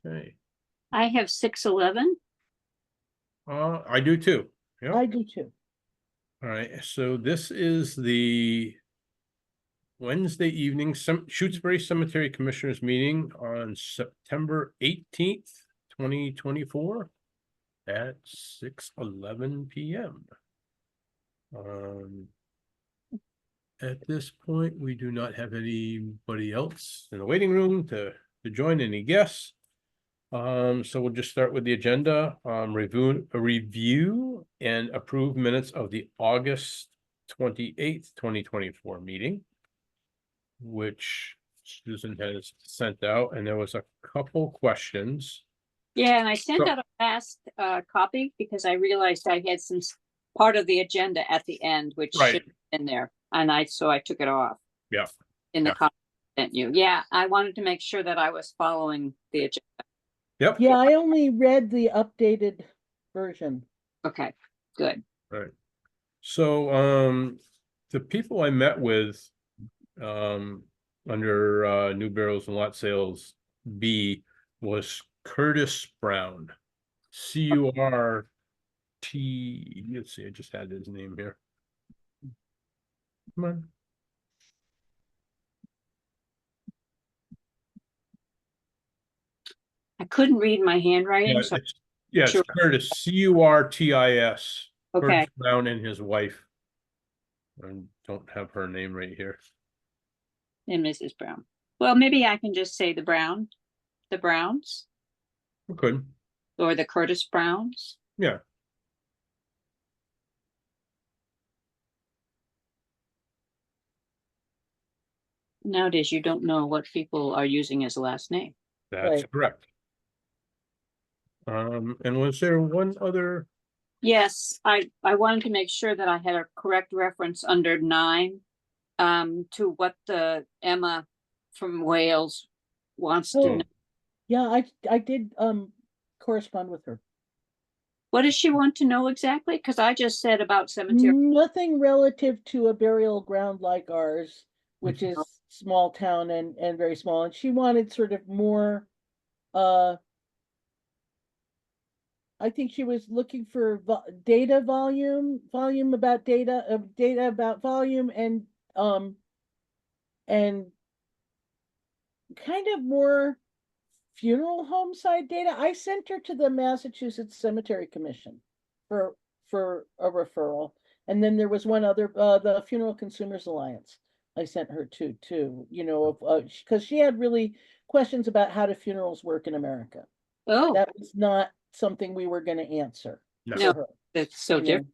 Okay. I have 6/11. I do too. Yep. I do too. All right, so this is the Wednesday evening Shutesbury Cemetery Commissioners meeting on September 18th, 2024 at 6:11 p.m. At this point, we do not have anybody else in the waiting room to join, any guests. So we'll just start with the agenda. Review and approve minutes of the August 28th, 2024 meeting, which Susan has sent out, and there was a couple questions. Yeah, and I sent out a last copy because I realized I had some part of the agenda at the end, which Right. should have been there. And so I took it off. Yeah. In the Yeah. copy I sent you. Yeah, I wanted to make sure that I was following the agenda. Yep. Yeah, I only read the updated version. Okay, good. Right. So the people I met with under New Barrels and Lot Sales B was Curtis Brown. CURT. Let's see, I just had his name here. Come on. I couldn't read my handwriting. Yeah, So it's sure. Curtis, CURTIS. Okay. Curtis Brown and his wife. I don't have her name right here. And Mrs. Brown. Well, maybe I can just say the Browns, We could. or the Curtis Browns. Yeah. Nowadays, you don't know what people are using as a last name. That's Right. correct. And was there one other? Yes, I wanted to make sure that I had a correct reference under 9 to what the Emma from Wales wants to Oh, know. yeah, I did correspond with her. What does she want to know exactly? Because I just said about cemetery. Nothing relative to a burial ground like ours, which is small town and very small. And she wanted sort of more, I think she was looking for data volume about data about volume, and kind of more funeral home side data. I sent her to the Massachusetts Cemetery Commission for a referral. And then there was one other, the Funeral Consumers Alliance, I sent her to too, you know, because she had really questions about how do funerals work in America. Oh, That was not something we were going to answer. No. for her, that's so you know. different.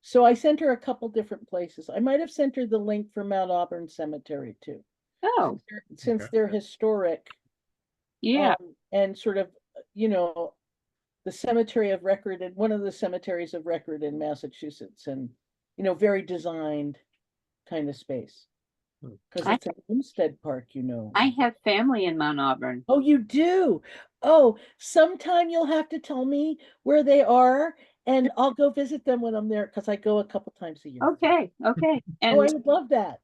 So I sent her a couple different places. I might have sent her the link for Mount Auburn Cemetery too, Oh, since Okay. they're historic. yeah. And sort of, you know, the cemetery of record, and one of the cemeteries of record in Massachusetts, and, you know, very designed kind of space. Because I- it's an Homestead Park, you know. I have family in Mount Auburn. Oh, you do? Oh, sometime you'll have to tell me where they are, and I'll go visit them when I'm there, because I go a couple times a year. Okay, okay. Oh, I And would love that.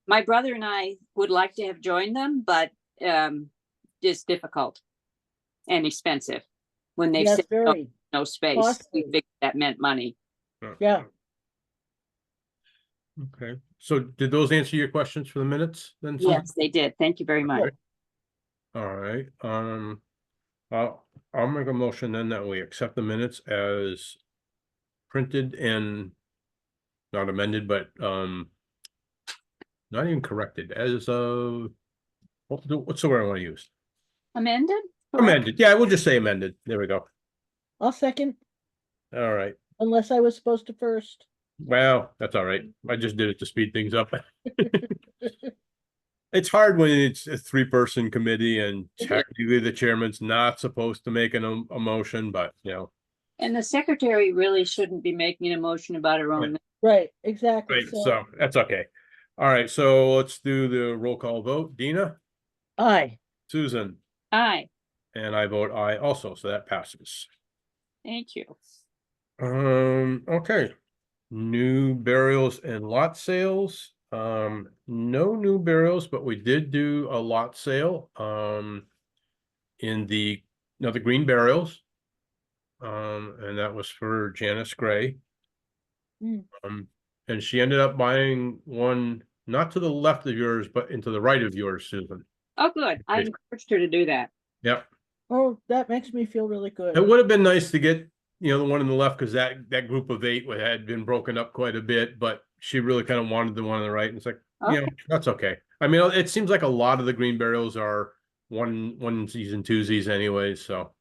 my brother and I would like to have joined them, but it's difficult and expensive. When they Yes, said very. no space, we costly. figured that meant money. Yeah. Okay, so did those answer your questions for the minutes then? Susan? Yes, they did. Thank you very much. All right, I'll make a motion then that we accept the minutes as printed and not amended, but not even corrected, as what's the word I want to use? Amended? Correct. Amended, yeah, we'll just say amended. There we go. I'll second, All right, unless I was supposed to first. well, that's all right. I just did it to speed things up. It's hard when it's a 3-person committee and technically the chairman's not supposed to make a motion, but you know. And the secretary really shouldn't be making a motion about her own. Right, exactly. Right, so that's okay. All right, so let's do the roll call vote. Dina, Aye. Susan, Aye, and I vote aye also, so that passes. thank you. Okay. New burials and lot sales. No new burials, but we did do a lot sale. in the, the green burials. And that was for Janice Gray. Mm. And she ended up buying one, not to the left of yours, but into the right of yours, Susan. Oh, good. I encouraged her to do that. Yep. Oh, that makes me feel really good. It would have been nice to get, the one on the left, because that group of 8 had been broken up quite a bit, but she really kind of wanted the one on the right. And it's like, Okay. that's okay. I mean, it seems like a lot of the green burials are one season, twosies anyways, so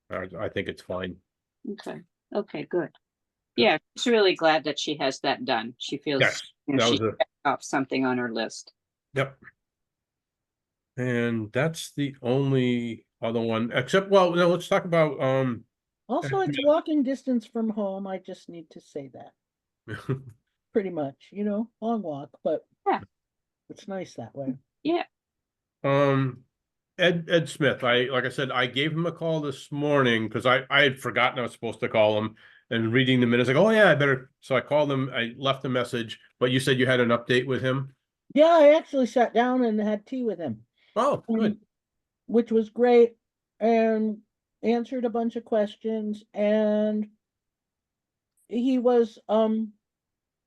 I think it's fine. Okay. Okay, good. Yeah, she's really glad that she has that done. She feels Yes, that she was a, checked off something on her list. yep. And that's the only other one, except, well, no, let's talk about, Also, it's walking distance from home. I just need to say that. Pretty much, long walk, but Yeah. it's nice that way. Yeah. Ed Smith, like I said, I gave him a call this morning because I had forgotten I was supposed to call him, and reading the minutes, like, oh yeah, I better. So I called him, I left a message, but you said you had an update with him. Yeah, I actually sat down and had tea with him. Oh, good. Which was great, and answered a bunch of questions, and he was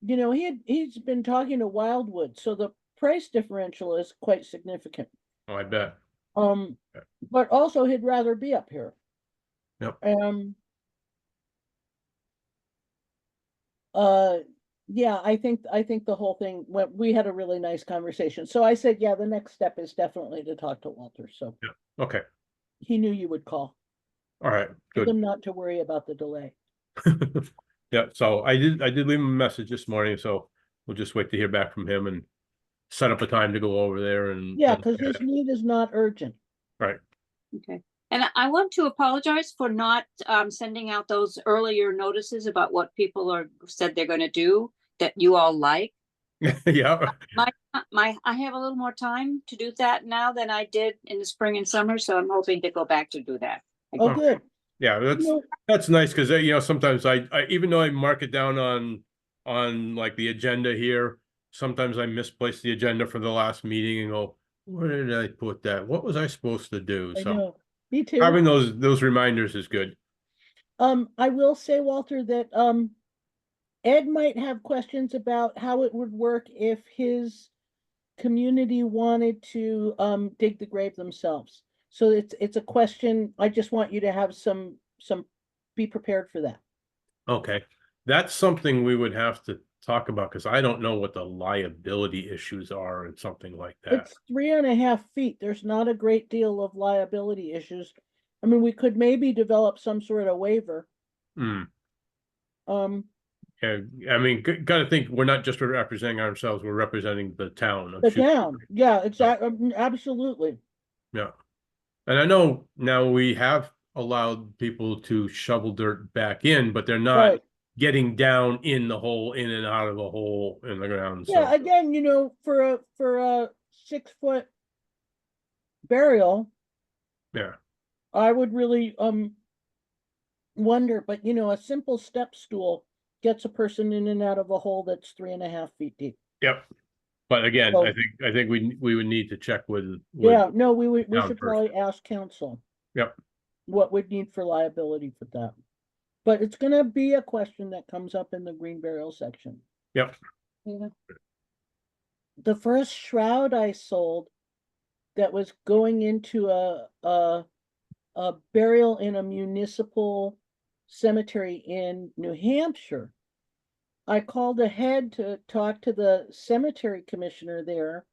he's been talking to Wildwood, so the price differential is quite significant. Oh, I bet. But also he'd rather be up here. Yep. Yeah, I think the whole thing went, we had a really nice conversation. So I said, yeah, the next step is definitely to talk to Walter. So Yeah. Okay. he knew you would call. All right. Told Good. him not to worry about the delay. Yeah. So I did leave him a message this morning. So we'll just wait to hear back from him and set up a time to go over there. And Yeah, because his need is not urgent. Right. Okay. And I want to apologize for not sending out those earlier notices about what people said they're going to do that you all like. Yeah. I have a little more time to do that now than I did in the spring and summer, so I'm hoping to go back to do that. Oh, good. Yeah, that's nice because sometimes I even though I mark it down on like the agenda here, sometimes I misplace the agenda for the last meeting and go, where did I put that? What was I supposed to do? I So know. Me too. having those reminders is good. I will say, Walter, that Ed might have questions about how it would work if his community wanted to dig the grave themselves. So it's a question. I just want you to have some be prepared for that. Okay, that's something we would have to talk about because I don't know what the liability issues are and something like that. It's 3.5 feet. There's not a great deal of liability issues. I mean, we could maybe develop some sort of waiver. Yeah, I mean, got to think we're not just representing ourselves; we're representing the town of The Shutesbury. town, yeah, exactly, absolutely. Yeah, and I know now we have allowed people to shovel dirt back in, but they're not Right. getting down in the hole, in and out of the hole in the ground. Yeah, So again, for a 6-foot burial, yeah, I would really wonder, but a simple step stool gets a person in and out of a hole that's 3.5 feet deep. yep. But again, So, I think we would need to check with yeah, no, we town should first. probably ask council. Yep. What we'd need for liability for that. But it's gonna be a question that comes up in the green burial section. Yep. Yeah. The first shroud I sold that was going into a burial in a municipal cemetery in New Hampshire. I called ahead to talk to the cemetery commissioner there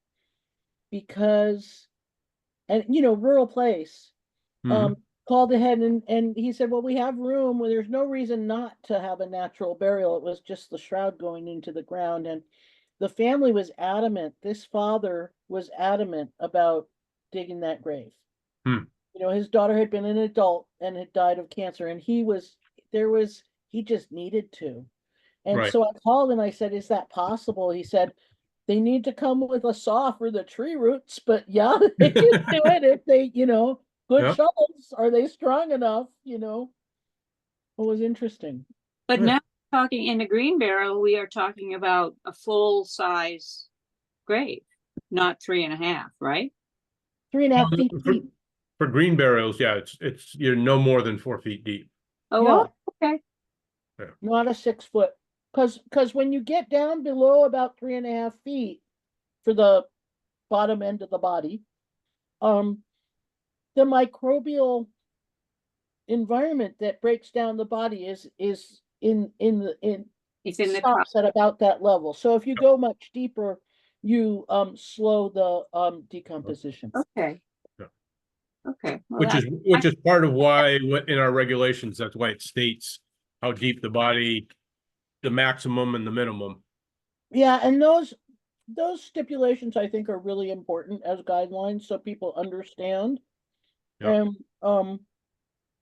because, and rural place, called ahead and he said, well, we have room where there's no reason not to have a natural burial. It was just the shroud going into the ground. And the family was adamant. This father was adamant about digging that grave. His daughter had been an adult and had died of cancer, and he just needed to. And Right. so I called and I said, is that possible? He said, they need to come with a saw for the tree roots, but yeah, they can do it if they, good Yep. shovels. Are they strong enough? It was interesting. But now talking in the green barrel, we are talking about a full size grave, not 3.5, right? 3.5 feet deep. For green burials, yeah, you're no more than 4 feet deep. Oh, okay. Not a 6 foot. Cause when you get down below about 3.5 feet for the bottom end of the body, the microbial environment that breaks down the body is It's in the top. stops at about that level. So if you go much deeper, you slow the decomposition. Okay. Yeah. Okay. Well, Which is part of why in our regulations, that's why it states how deep the body, the maximum and the minimum. Yeah, and those stipulations I think are really important as guidelines so people understand. Yeah.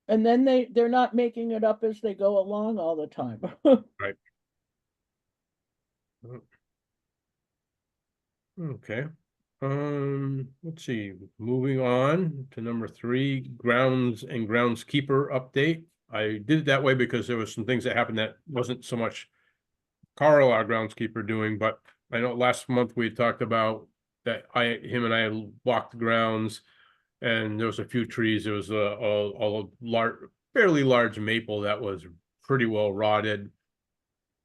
And then they're not making it up as they go along all the time. Right. Okay. Let's see, moving on to number 3, grounds and groundskeeper update. I did it that way because there was some things that happened that wasn't so much Carl, our groundskeeper, doing, but I know last month we talked about that him and I walked the grounds and there was a few trees. There was a large, fairly large maple that was pretty well rotted.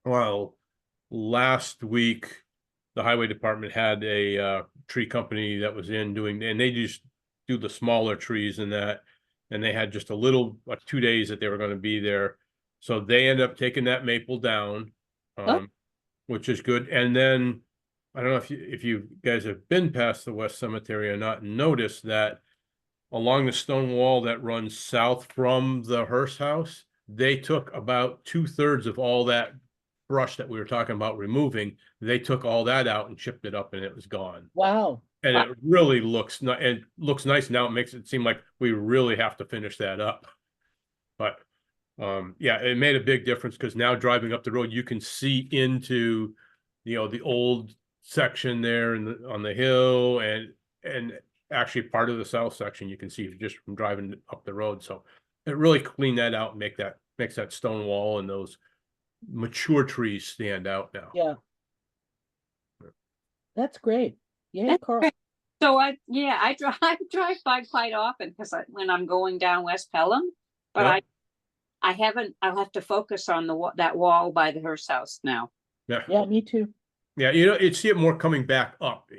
Well, last week, the highway department had a tree company that was in doing, and they just do the smaller trees and that, and they had just a little, 2 days that they were going to be there. So they end up taking that maple down, which is good. And then I don't know if you guys have been past the West Cemetery or not, and noticed that along the stone wall that runs south from the Hearst house, they took about 2/3 of all that brush that we were talking about removing. They took all that out and chipped it up and it was gone. Wow. And it really looks nice now. It makes it seem like we really have to finish that up. But yeah, it made a big difference because now driving up the road, you can see into, the old section there on the hill and actually part of the south section you can see just from driving up the road. So it really cleaned that out and makes that stone wall and those mature trees stand out now. Yeah. That's great. Yay, That's Carl. great. So I drive by quite often because when I'm going down West Pelham, but Yeah. I haven't. I'll have to focus on that wall by the Hearst house now. Yeah. Yeah, me too. Yeah, you'd see it more coming back up,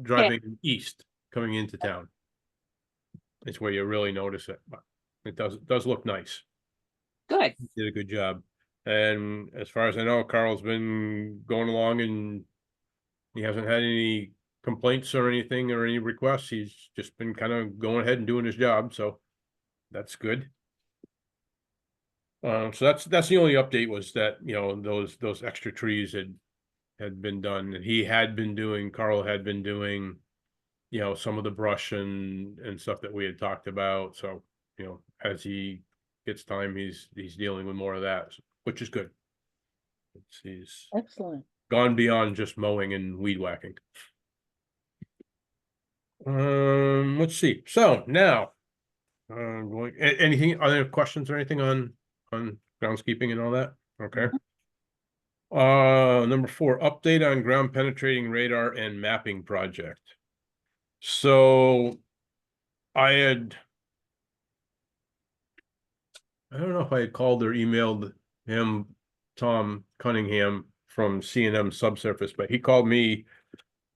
driving east, coming into town. It's where you really notice it, but it does look nice. Good. Did a good job. And as far as I know, Carl's been going along and he hasn't had any complaints or anything or any requests. He's just been kind of going ahead and doing his job, so that's good. So that's the only update, was that those extra trees had been done, and Carl had been doing some of the brush and stuff that we had talked about. So as he gets time, he's dealing with more of that, which is good. He's Excellent. gone beyond just mowing and weed whacking. Let's see. So now, anything, other questions or anything on groundskeeping and all that? Okay. Number 4, update on ground penetrating radar and mapping project. So I don't know if I had called or emailed him, Tom Cunningham from C&M Subsurface, but he called me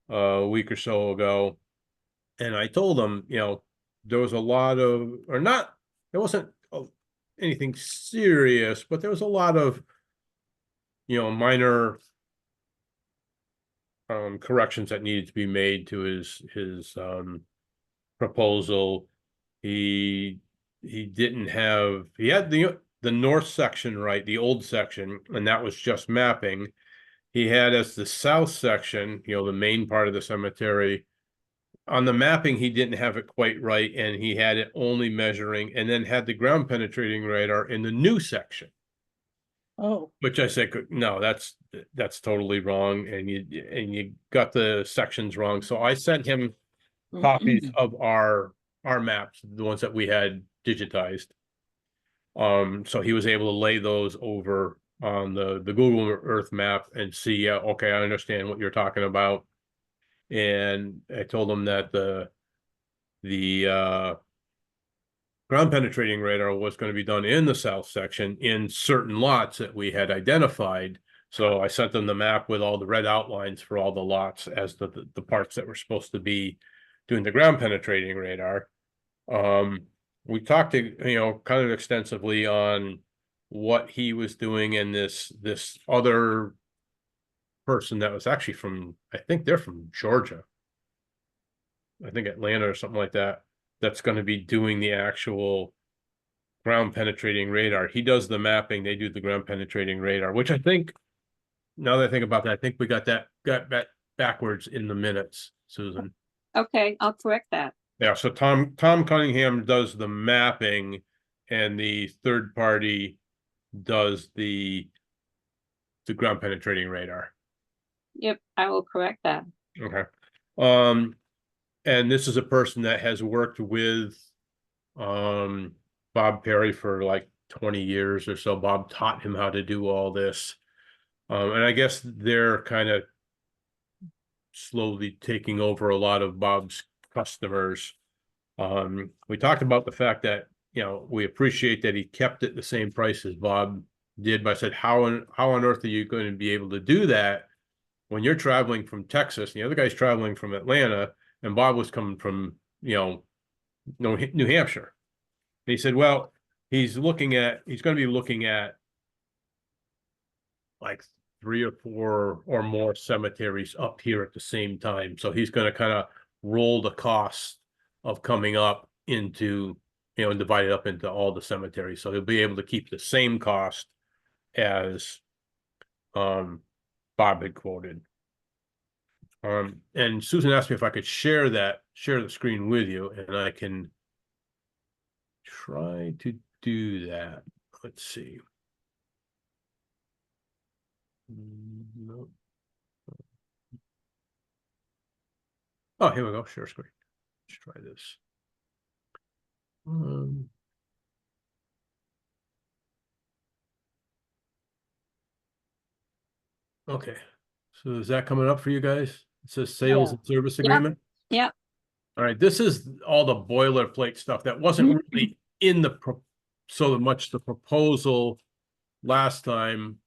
a week or so ago, and I told him, there was a lot of, there wasn't anything serious, but there was a lot of, minor corrections that needed to be made to his proposal. He had the north section right, the old section, and that was just mapping. He had as the south section, the main part of the cemetery. On the mapping, he didn't have it quite right, and he had it only measuring, and then had the ground penetrating radar in the new section. Oh. Which I said, no, that's totally wrong, and you got the sections wrong. So I sent him copies of our maps, the ones that we had digitized. So he was able to lay those over on the Google Earth map and see, yeah, okay, I understand what you're talking about. And I told him that the ground penetrating radar was going to be done in the south section in certain lots that we had identified. So I sent them the map with all the red outlines for all the lots as the parts that were supposed to be doing the ground penetrating radar. We talked to, kind of extensively on what he was doing, and this other person that was actually from, I think they're from Georgia. I think Atlanta or something like that, that's going to be doing the actual ground penetrating radar. He does the mapping, they do the ground penetrating radar, which I think, now that I think about that, I think we got that backwards in the minutes, Susan. Okay, I'll correct that. Yeah, so Tom Cunningham does the mapping, and the third party does the ground penetrating radar. Yep, I will correct that. Okay. And this is a person that has worked with Bob Perry for like 20 years or so. Bob taught him how to do all this. And I guess they're kind of slowly taking over a lot of Bob's customers. We talked about the fact that, we appreciate that he kept it the same price as Bob did, but I said, how on earth are you going to be able to do that when you're traveling from Texas and the other guy's traveling from Atlanta, and Bob was coming from, New Hampshire? And he said, well, he's going to be looking at like 3 or 4 or more cemeteries up here at the same time. So he's going to kind of roll the cost of coming up into, and divide it up into all the cemeteries. So he'll be able to keep the same cost as Bob had quoted. And Susan asked me if I could share the screen with you, and I can try to do that. Let's see. No. Oh, here we go. Share screen. Let's try this. Okay. So is that coming up for you guys? It says sales and service agreement. Yeah. All right. This is all the boilerplate stuff that wasn't really in the so much the proposal last time,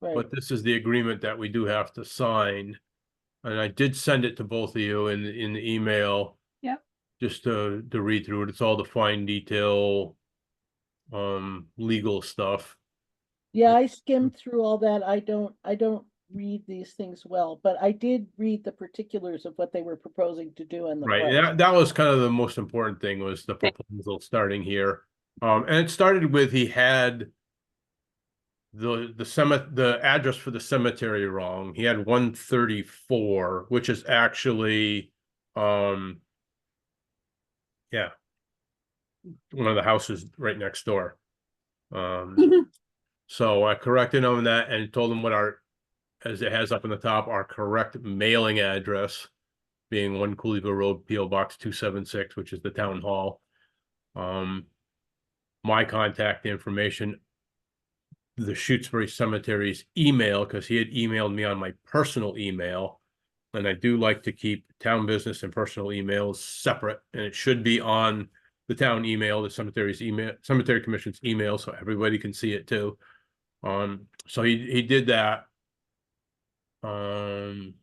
but this is the agreement that we do have to sign. And I did send it to both of you in the email. Yeah. Just to read through it. It's all the fine detail, legal stuff. Yeah, I skimmed through all that. I don't read these things well, but I did read the particulars of what they were proposing to do in the Right. That was kind of the most important thing, was the proposal starting here. And it started with, he had the address for the cemetery wrong. He had 134, which is actually yeah, one of the houses right next door. So I corrected him on that and told him what as it has up in the top, our correct mailing address being 1 Cooleyville Road, P.O. Box 276, which is the town hall. My contact information, the Shutesbury Cemetery's email, because he had emailed me on my personal email, and I do like to keep town business and personal emails separate, and it should be on the town email, the cemetery's email, cemetery commission's email, so everybody can see it too. So he did that. And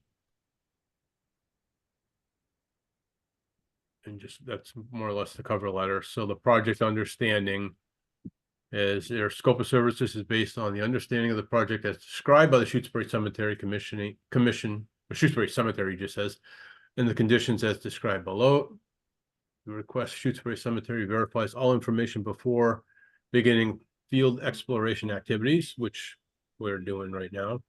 just, that's more or less the cover letter. So the project understanding is their scope of services is based on the understanding of the project as described by the Shutesbury Cemetery Commission, or Shutesbury Cemetery just says, and the conditions as described below. The request Shutesbury Cemetery verifies all information before beginning field exploration activities, which we're doing right now,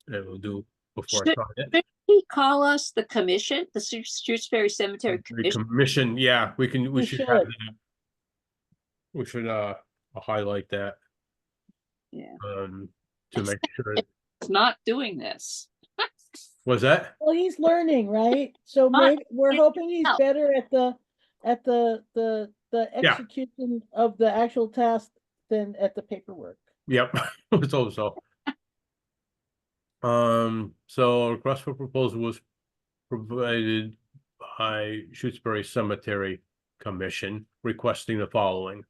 and we'll do before I try it. Should he call us the commission, the Shutesbury Cemetery Commission? Yeah, we should have that. We should I'll highlight that. Yeah. To make sure It's not doing this. was that. Well, he's learning, right? So maybe we're hoping he's better at the execution of the actual task than at the paperwork. Yep. Let's hope so. So a request for proposal was provided by Shutesbury Cemetery Commission requesting the following.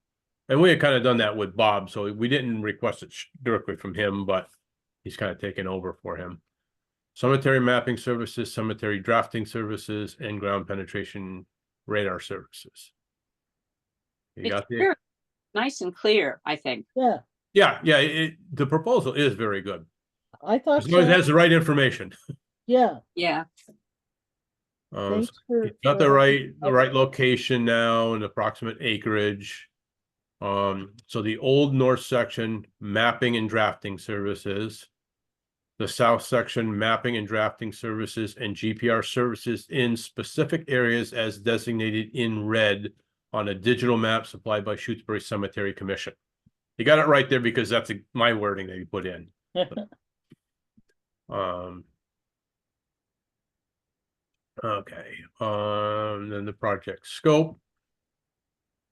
And we had kind of done that with Bob, so we didn't request it directly from him, but he's kind of taken over for him. Cemetery mapping services, cemetery drafting services, and ground penetration radar services. You It's got the, very nice and clear, I think. Yeah, yeah, the proposal is very good. I thought As long as it so. has the right information. Yeah, Yeah, thanks for. It's got the right location now and approximate acreage. So the old north section, mapping and drafting services. The south section, mapping and drafting services and GPR services in specific areas as designated in red on a digital map supplied by Shutesbury Cemetery Commission. You got it right there because that's my wording that you put in. Okay, then the project scope.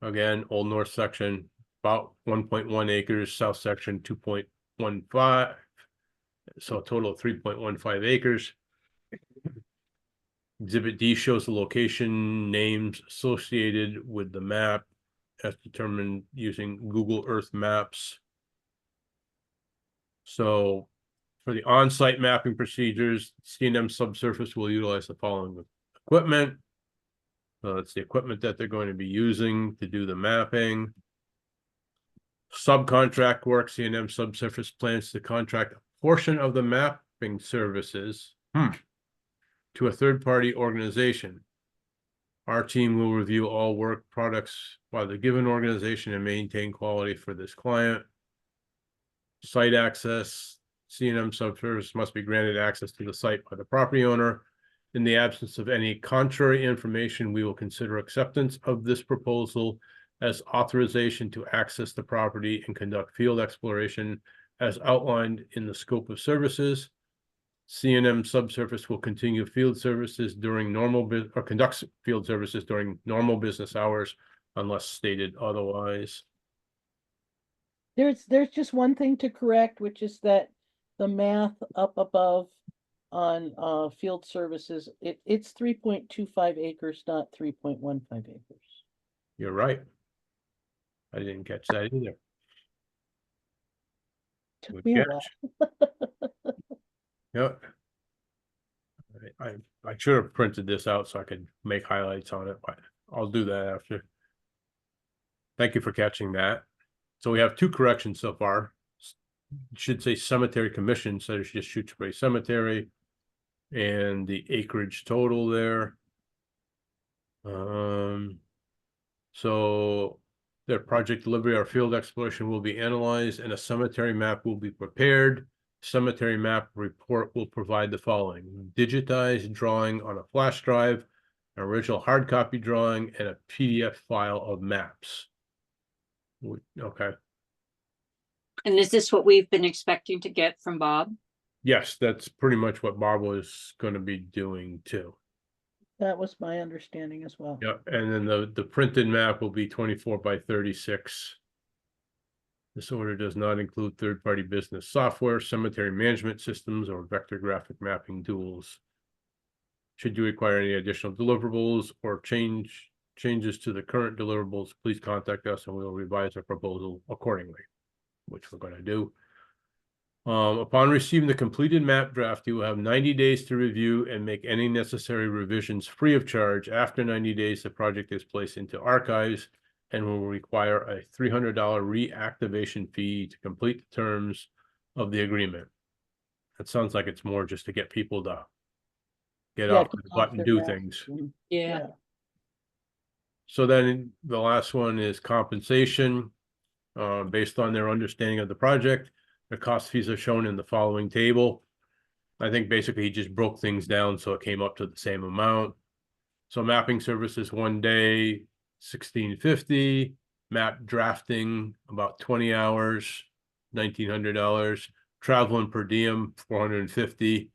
Again, Old North section, about 1.1 acres, south section 2.15. So a total of 3.15 acres. Exhibit D shows the location names associated with the map as determined using Google Earth Maps. So for the on-site mapping procedures, C&M subsurface will utilize the following equipment. It's the equipment that they're going to be using to do the mapping. Subcontract work, C&M subsurface plans to contract a portion of the mapping services to a third-party organization. Our team will review all work products by the given organization and maintain quality for this client. Site access, C&M subsurface must be granted access to the site by the property owner. In the absence of any contrary information, we will consider acceptance of this proposal as authorization to access the property and conduct field exploration as outlined in the scope of services. C&M subsurface will continue field services during conducts field services during normal business hours unless stated otherwise. There's just one thing to correct, which is that the math up above on field services, it's 3.25 acres, not 3.15 acres. You're right. I didn't catch that either. Took Good me a catch. while. Yep. I should have printed this out so I could make highlights on it, but I'll do that after. Thank you for catching that. So we have two corrections so far. It should say Cemetery Commission, so it's just Shutesbury Cemetery. And the acreage total there. So their project delivery or field exploration will be analyzed and a cemetery map will be prepared. Cemetery map report will provide the following: digitized drawing on a flash drive, an original hard copy drawing, and a PDF file of maps. Okay. and is this what we've been expecting to get from Bob? Yes, that's pretty much what Bob was going to be doing too. That was my understanding as well. Yep, and then the printed map will be 24 by 36. This order does not include third-party business software, cemetery management systems, or vector graphic mapping tools. Should you require any additional deliverables or changes to the current deliverables, please contact us and we will revise our proposal accordingly, which we're going to do. Upon receiving the completed map draft, you will have 90 days to review and make any necessary revisions free of charge. After 90 days, the project is placed into archives and will require a $300 reactivation fee to complete the terms of the agreement. That sounds like it's more just to get people to get off the butt and do things. Yeah. So then the last one is compensation. Based on their understanding of the project, the cost fees are shown in the following table. I think basically he just broke things down so it came up to the same amount. So mapping services 1 day, $1,650. Map drafting about 20 hours, $1,900. Travel and per diem $450.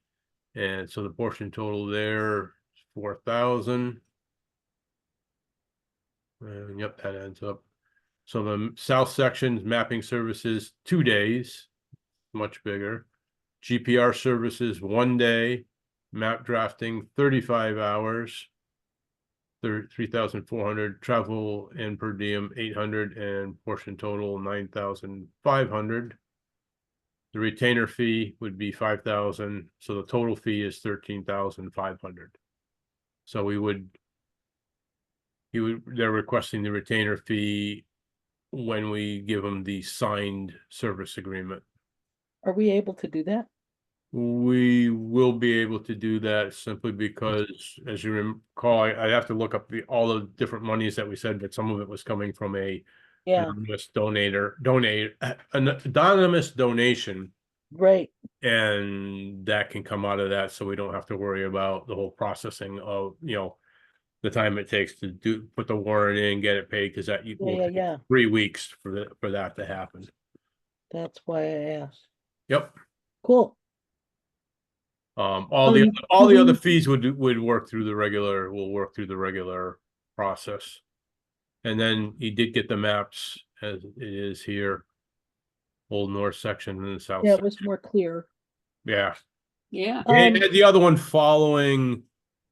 And so the portion total there is 4,000. And yep, that adds up. So the south section's mapping services 2 days, much bigger. GPR services 1 day, map drafting 35 hours. 3,400, travel and per diem 800, and portion total 9,500. The retainer fee would be 5,000, so the total fee is 13,500. So they're requesting the retainer fee when we give them the signed service agreement. Are we able to do that? We will be able to do that simply because, as you recall, I have to look up all the different monies that we said, but some of it was coming from an Yeah, anonymous an anonymous donation, right. and that can come out of that, so we don't have to worry about the whole processing of, the time it takes to put the warrant in, get it paid, because that will take Yeah. 3 weeks for that to happen. That's why I asked. Yep. Cool. All the other fees would work through the regular process. And then he did get the maps as it is here. Old north section and the south. Yeah, it was more clear. Yeah. Yeah. And the other one following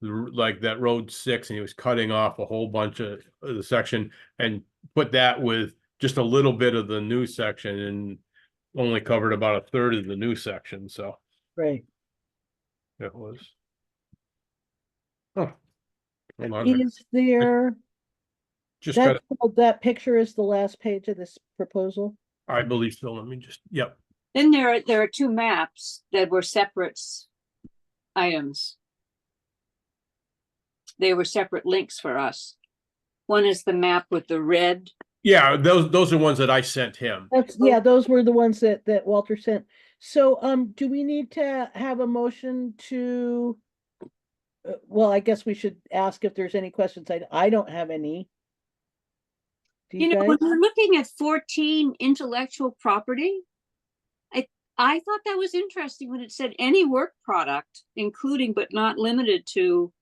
like that road 6, and he was cutting off a whole bunch of the section and put that with just a little bit of the new section and only covered about a third of the new section. So Right. it was. Oh, hold on. Here. Is there, Just got. that picture is the last page of this proposal? I believe so. Let me just. Yep. Then there are 2 maps that were separate items. They were separate links for us. One is the map with the red. Yeah, those are ones that I sent him. Yeah, those were the ones that Walter sent. So, do we need to have a motion to? Well, I guess we should ask if there's any questions. I don't have any. Do you guys? When we're looking at 14 intellectual property, I thought that was interesting when it said any work product, including but not limited to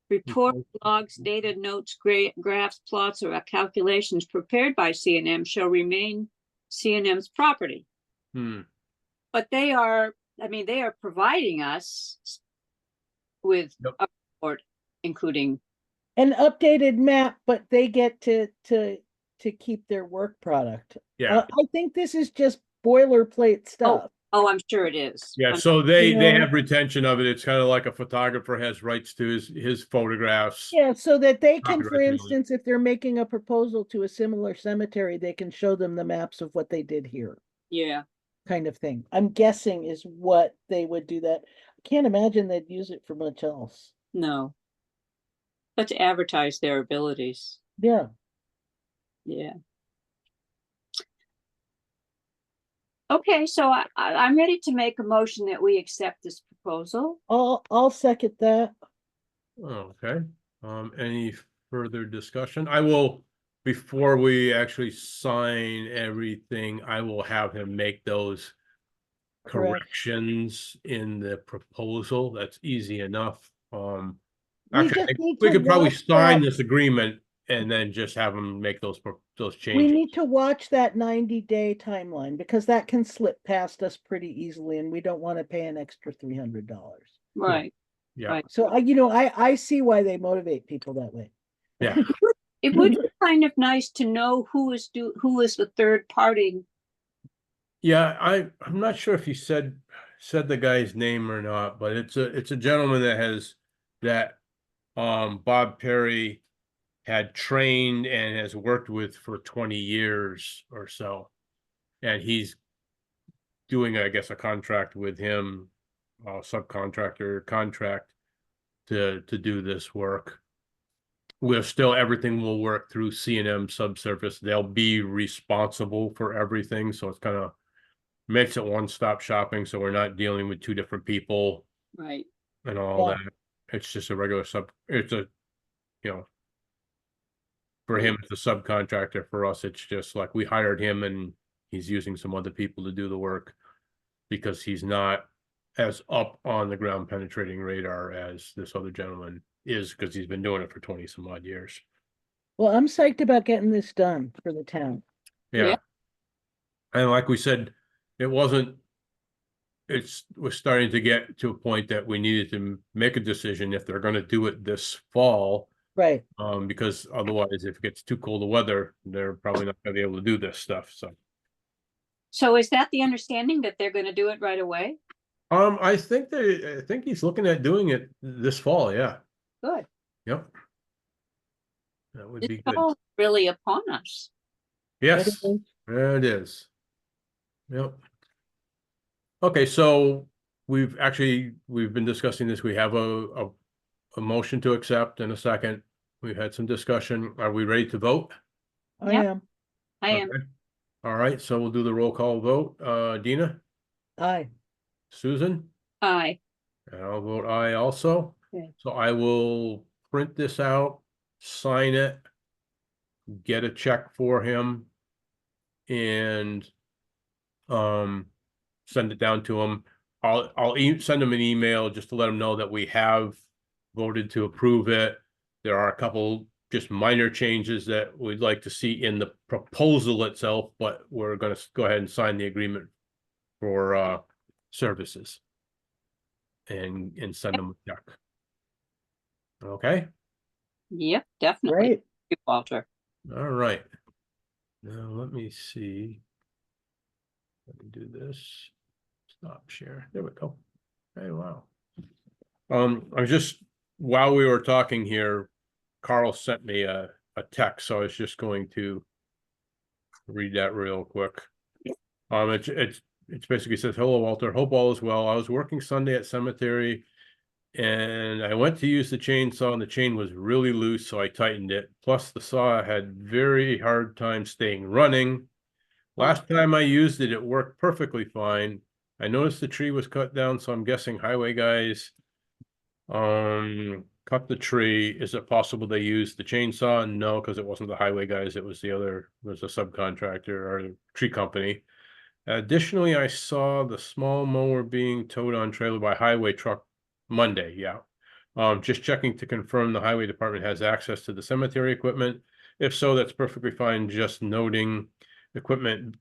report, logs, data, notes, graphs, plots, or calculations prepared by C&M shall remain C&M's property. But they are providing us with a report, including an updated map, but they get to keep their work product. Yeah. I think this is just boilerplate stuff. Oh, I'm sure it is. Yeah, so they have retention of it. It's kind of like a photographer has rights to his photographs. Yeah, so that they can, for Copyright instance, if they're making a proposal to a similar cemetery, they can show them the maps of what they did here. Yeah. Kind of thing. I'm guessing is what they would do that. I can't imagine they'd use it for much else. No. But to advertise their abilities. Yeah. Yeah. Okay, so I'm ready to make a motion that we accept this proposal. I'll second that. Okay. Any further discussion? I will, before we actually sign everything, I will have him make those corrections in the proposal. That's easy enough. Actually, we could probably sign this agreement and then just have them make those changes. We need to watch that 90-day timeline because that can slip past us pretty easily, and we don't want to pay an extra $300. Right. Yeah. Right. So I see why they motivate people that way. Yeah. It would be kind of nice to know who is the third party. Yeah, I'm not sure if he said the guy's name or not, but it's a gentleman that Bob Perry had trained and has worked with for 20 years or so. And he's doing, I guess, a contract with him, subcontractor contract to do this work. Everything will work through C&M subsurface. They'll be responsible for everything. So it's kind of makes it one-stop shopping. So we're not dealing with 2 different people. Right. And all that. It's just a regular for him, it's a subcontractor. For us, it's just like we hired him and he's using some other people to do the work because he's not as up on the ground penetrating radar as this other gentleman is because he's been doing it for 20 some odd years. Well, I'm psyched about getting this done for the town. Yeah. And like we said, it was starting to get to a point that we needed to make a decision if they're going to do it this fall. Right. Because otherwise, if it gets too cold of weather, they're probably not gonna be able to do this stuff, so. So is that the understanding that they're gonna do it right away? I think he's looking at doing it this fall, yeah, Good. yep. That would It's be good. all really upon us. Yes, It is. there it is. Yep. Okay, so we've been discussing this. We have a motion to accept and a second. We've had some discussion. Are we ready to vote? I Yep. am. I am. Okay. All right, so we'll do the roll call vote. Dina, Aye. Susan, Aye. and I'll vote aye also. Okay. So I will print this out, sign it, get a check for him, and send it down to him. I'll send him an email just to let him know that we have voted to approve it. There are a couple just minor changes that we'd like to see in the proposal itself, but we're gonna go ahead and sign the agreement for services. And send them a check. Okay, Yep, definitely. Great. Thank you, Walter. all right. Now let me see. Let me do this. Stop share. There we go. Hey, wow. I was just, while we were talking here, Carl sent me a text, so I was just going to read that real quick. It's basically says, "Hello, Walter. Hope all is well. I was working Sunday at cemetery, and I went to use the chainsaw, and the chain was really loose, so I tightened it. Plus, the saw had very hard time staying running. Last time I used it, it worked perfectly fine. I noticed the tree was cut down, so I'm guessing highway guys cut the tree. Is it possible they used the chainsaw? No, because it wasn't the highway guys, it was a subcontractor or the tree company. Additionally, I saw the small mower being towed on trailer by highway truck Monday, yeah. Just checking to confirm the highway department has access to the cemetery equipment. If so, that's perfectly fine, just noting equipment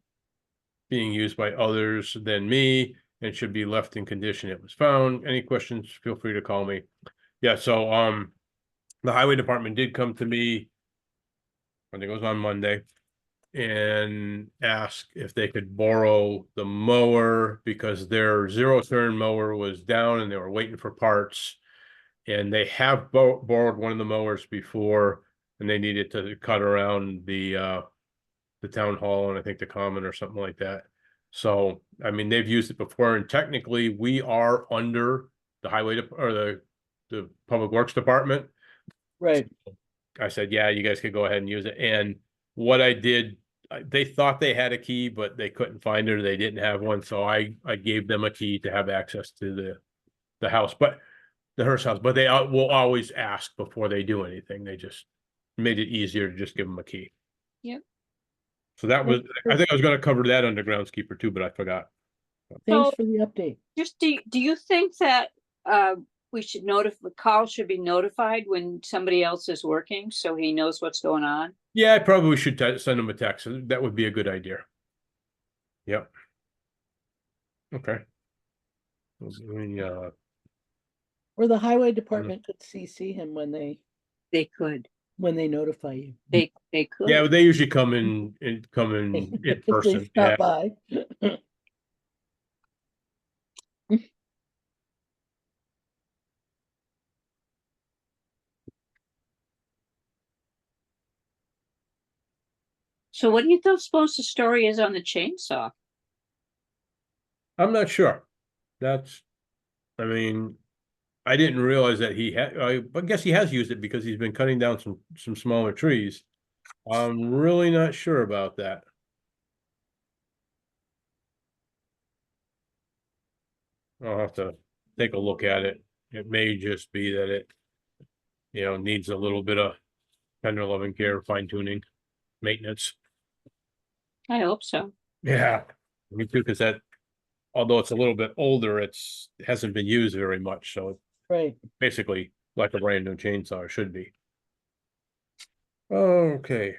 being used by others than me and should be left in condition it was found. Any questions, feel free to call me. Yeah, so the highway department did come to me, I think it was on Monday, and ask if they could borrow the mower because their zero turn mower was down and they were waiting for parts. And they have borrowed one of the mowers before, and they needed to cut around the town hall and I think the common or something like that. So, I mean, they've used it before, and technically we are under the highway or the public works department. Right. I said, yeah, you guys could go ahead and use it. And what I did, they thought they had a key, but they couldn't find it or they didn't have one. So I gave them a key to have access to the house, but the Hearst house, but they will always ask before they do anything. They just made it easier to just give them a key. Yep. So that was, I think I was going to cover that under groundskeeper too, but I forgot. Thanks So- for the update. Just do you think that we should Carl should be notified when somebody else is working so he knows what's going on? Yeah, I probably should send them a text. That would be a good idea. Yep. Okay. Or the highway department could CC him when they They could. notify you. They could. Yeah, they usually come in in If they person. stop Yeah. by. So what do you suppose the story is on the chainsaw? I'm not sure. I mean, I didn't realize that he had, I guess he has used it because he's been cutting down some smaller trees. I'm really not sure about that. I'll have to take a look at it. It may just be that it, needs a little bit of tender loving care, fine tuning, maintenance. I hope so. Yeah, me too, because although it's a little bit older, it hasn't been used very much, so it's Right. basically like a brand new chainsaw should be. Okay.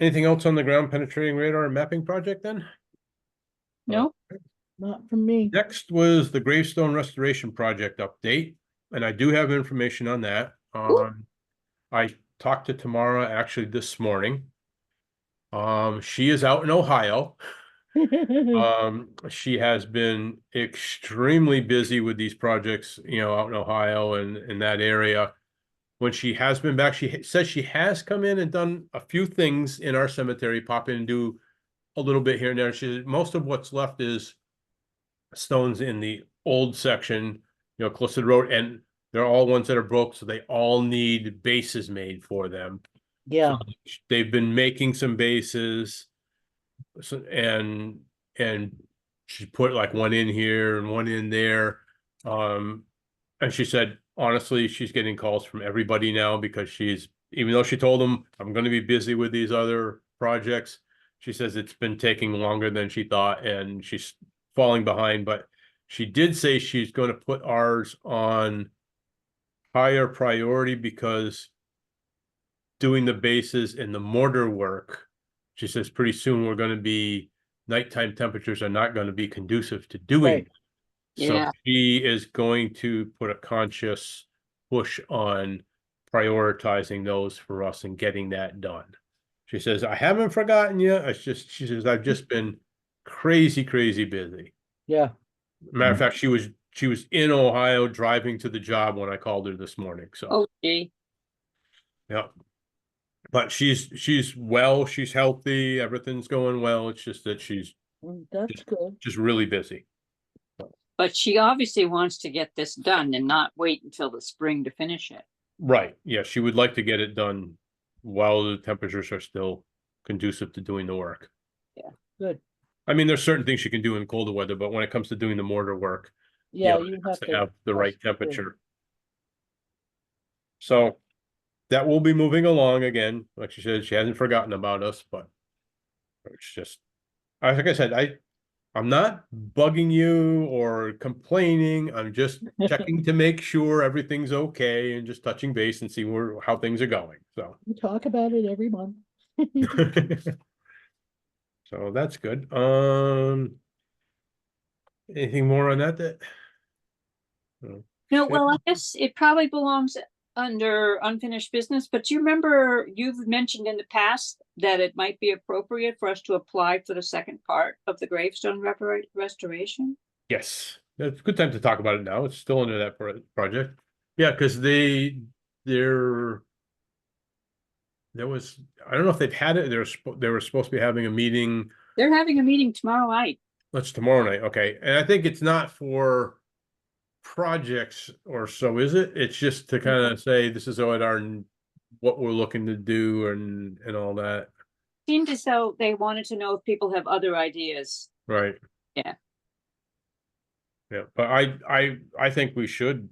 Anything else on the ground penetrating radar mapping project then? No? Not from me. Next was the gravestone restoration project update, and I do have information on that. I talked to Tamara actually this morning. She is out in Ohio. She has been extremely busy with these projects, out in Ohio and in that area. When she has been back, she says she has come in and done a few things in our cemetery, pop in and do a little bit here and there. Most of what's left is stones in the old section, close to the road, and they're all ones that are broke, so they all need bases made for them. Yeah, So they've been making some bases, and she put like one in here and one in there. And she said, honestly, she's getting calls from everybody now because even though she told them, I'm going to be busy with these other projects, she says it's been taking longer than she thought and she's falling behind. But she did say she's going to put ours on higher priority because doing the bases and the mortar work, she says pretty soon we're going to be, nighttime temperatures are not going to be conducive to doing right. it. So Yeah. she is going to put a conscious push on prioritizing those for us and getting that done. She says, I haven't forgotten you. She says, I've just been crazy, crazy busy. Yeah. Matter of fact, she was in Ohio driving to the job when I called her this morning. So, Oh, gee. yeah. But she's well, she's healthy, everything's going well. It's just that she's That's good. just really busy. But she obviously wants to get this done and not wait until the spring to finish it. Right. Yeah, she would like to get it done while the temperatures are still conducive to doing the work. Good. I mean, there's certain things she can do in colder weather, but when it comes to doing the mortar work, Yeah, it you has have to have the right true. temperature. So that will be moving along again. Like she said, she hasn't forgotten about us, but it's just, like I said, I'm not bugging you or complaining. I'm just checking to make sure everything's okay and just touching base and see how things are going. So. We talk about it every month. So that's good. Anything more on that? No, well, I guess it probably belongs under unfinished business, but do you remember you've mentioned in the past that it might be appropriate for us to apply for the second part of the gravestone restoration? Yes, it's a good time to talk about it now. It's still under that project. Yeah, because there was, I don't know if they've had it. They were supposed to be having a meeting. They're having a meeting tomorrow night. That's tomorrow night. Okay, and I think it's not for projects or so, is it? It's just to kind of say this is what we're looking to do and all that. Seemed as though they wanted to know if people have other ideas. Right. Yeah. Yeah, but I think we should.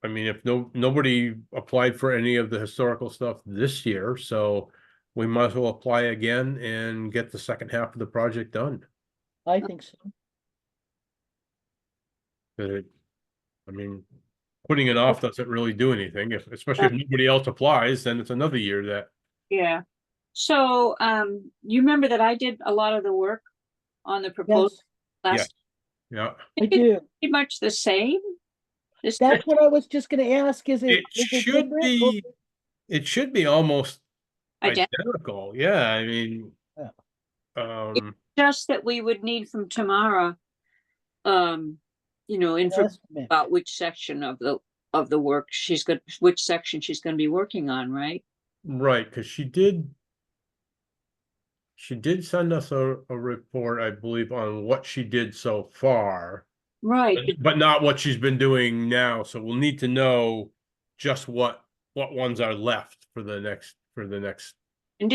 I mean, if nobody applied for any of the historical stuff this year, so we might as well apply again and get the second half of the project done. I think so. I mean, putting it off doesn't really do anything. Especially if nobody else applies, then it's another year that. Yeah. So, you remember that I did a lot of the work on the proposal Yes, last. Yeah. I do. Pretty much the same. This That's what I was just gonna ask. Is It it should different? be. It should be almost identical. identical. Yeah, I mean, Yeah. Just that we would need from Tamara, information Estimate. about which section of the work which section she's going to be working on, right? right, because she did send us a report, I believe, on what she did so far, Right. but not what she's been doing now. So we'll need to know just what ones are left for the next. And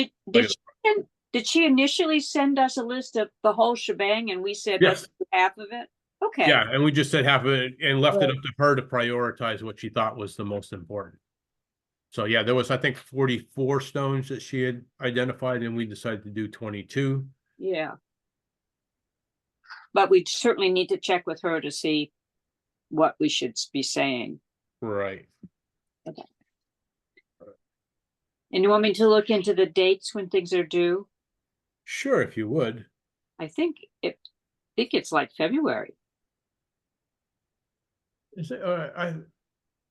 did she initially send us a list of the whole shebang and we said Yes. let's do half of it? Okay. Yeah, and we just said half of it and left it Right. up to her to prioritize what she thought was the most important. So yeah, there was, I think, 44 stones that she had identified, and we decided to do 22. Yeah. But we certainly need to check with her to see what we should be saying. Right. And you want me to look into the dates when things are due? Sure, if you would. I think it's like February. Is it,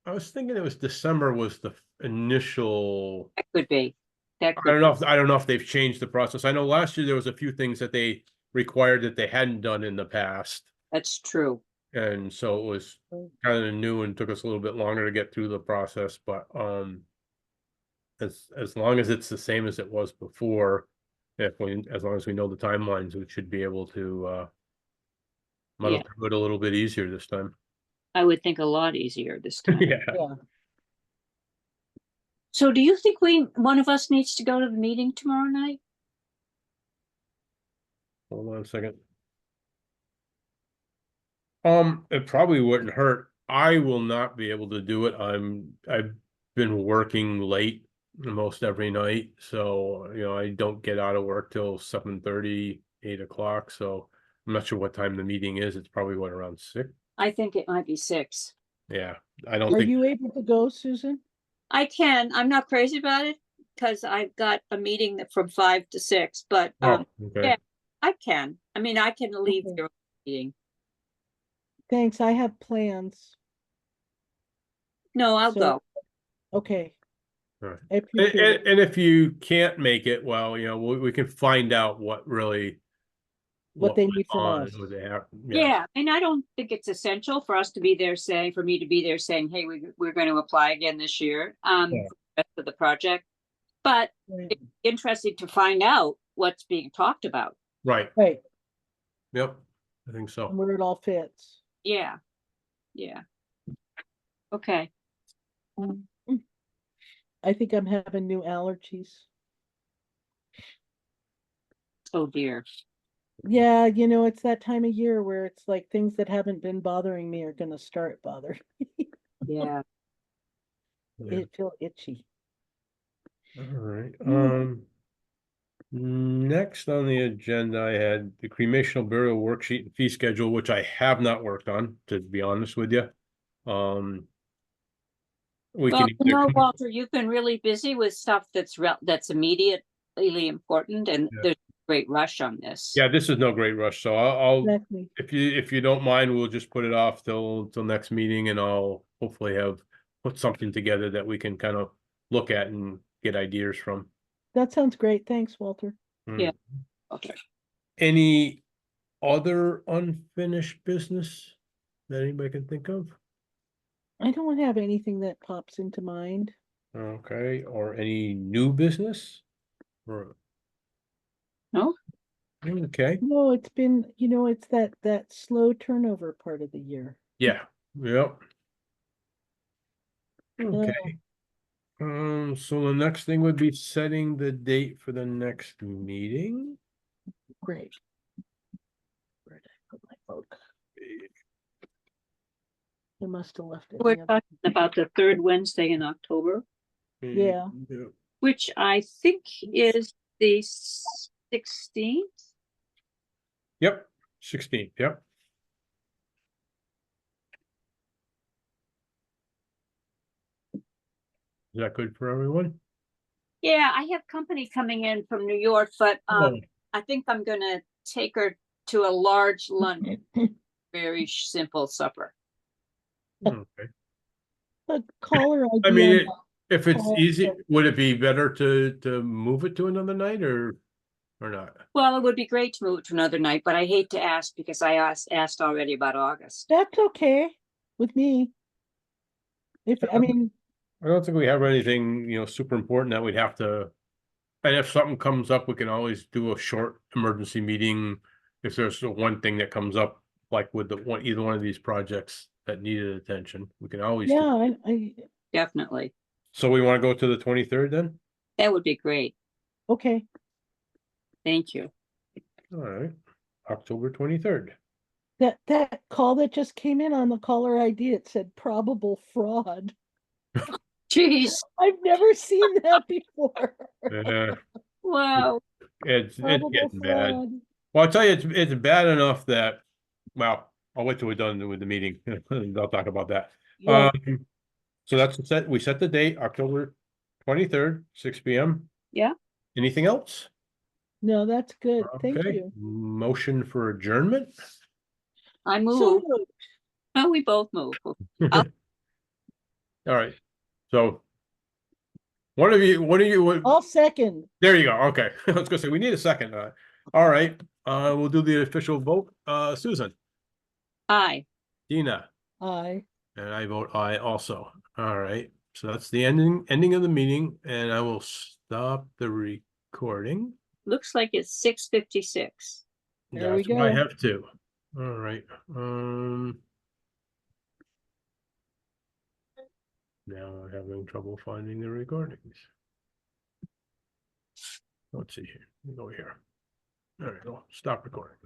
I was thinking it was December was the initial. That could be. That I could don't be. know I don't know if they've changed the process. I know last year there was a few things that they required that they hadn't done in the past. That's true. And so it was kind of new and took us a little bit longer to get through the process, but as long as it's the same as it was before, as long as we know the timelines, we should be able to muddle Yeah. through it a little bit easier this time. I would think a lot easier this time. Yeah. Yeah. So do you think one of us needs to go to the meeting tomorrow night? Hold on a second. It probably wouldn't hurt. I will not be able to do it. I've been working late most every night, so I don't get out of work till 7:30, 8 o'clock. So I'm not sure what time the meeting is. It's probably around 6. I think it might be 6. Yeah, I don't Are think. you able to go, Susan? I can. I'm not crazy about it because I've got a meeting from 5 to 6, but Oh, okay. yeah, I can. I mean, I can leave Okay. your meeting. Thanks, I have plans. No, I'll So- go. Okay. All right. I appreciate it. And if you can't make it, well, we can find out what really What they went need from on, us. what they have. Yeah, and I don't think it's essential for us to be there for me to be there saying, hey, we're going to apply again this year Yeah. for the rest of the project. But Right. it's interesting to find out what's being talked about. Right. Right, Yep. I think and so. where it all fits. Yeah. Yeah. Okay. I think I'm having new allergies. Oh dear. Yeah, it's that time of year where it's like things that haven't been bothering me are gonna start bothering. Yeah. Yeah. It feel itchy. All right. Mm. Next on the agenda, I had the cremational burial worksheet and fee schedule, which I have not worked on, to be honest with you. We Well, can either Walter, you've been really busy with stuff that's immediately important, and Yeah. there's a great rush on this. Yeah, this is no great rush, so I'll Exactly. if you don't mind, we'll just put it off till next meeting, and I'll hopefully put something together that we can kind of look at and get ideas from. That sounds great. Thanks, Walter. Yeah. Okay. Any other unfinished business that anybody can think of? I don't have anything that pops into mind. Okay, or any new business? Or No? okay, No, it's been, it's that slow turnover part of the year. yeah, yep. Okay. Oh, So the next thing would be setting the date for the next meeting. great. Where did I put my book? I must have left it. in We're the other- talking about the third Wednesday in October, Yeah. which I think is the 16th. Yep, 16th, yep. Is that good for everyone? Yeah, I have company coming in from New York, but Oh, I think I'm gonna take her to a large lunch, very simple supper. okay. A caller I ID. mean, on if it's call, easy, so- would it be better to move it to another night or not? Well, it would be great to move it to another night, but I hate to ask because I asked already about August. That's okay with me. I mean, I don't think we have anything, super important that we'd have to. And if something comes up, we can always do a short emergency meeting. If there's one thing that comes up, like with either one of these projects that needed attention, we can always. do. yeah, I, Definitely. So we want to go to the 23rd then? That would be great. okay. Thank you. All right, October 23rd. That call that just came in on the caller ID, it said probable fraud. Jeez. I've never seen that before. Yeah, Wow. it's Probable getting bad. fraud. Well, I'll tell you, it's bad enough that, well, I'll wait till we're done with the meeting. I'll talk about that. Yeah, So that's we set the date, October 23rd, 6 p.m. Yeah. Anything else? no, that's good. Thank Okay. you. Motion for adjournment? I So move. moved. Oh, we both move. All right, so. What I'll second. there you go, okay, I was gonna say, we need a second, all right, we'll do the official vote, Susan, Aye. Dina, Aye. and I vote aye also, all right, so that's the ending of the meeting, and I will stop the recording. Looks like it's 6:56. There we That's what I go. have too, all right, now I'm having trouble finding the recordings. Let's see here. Let me go here. There we go. Stop recording.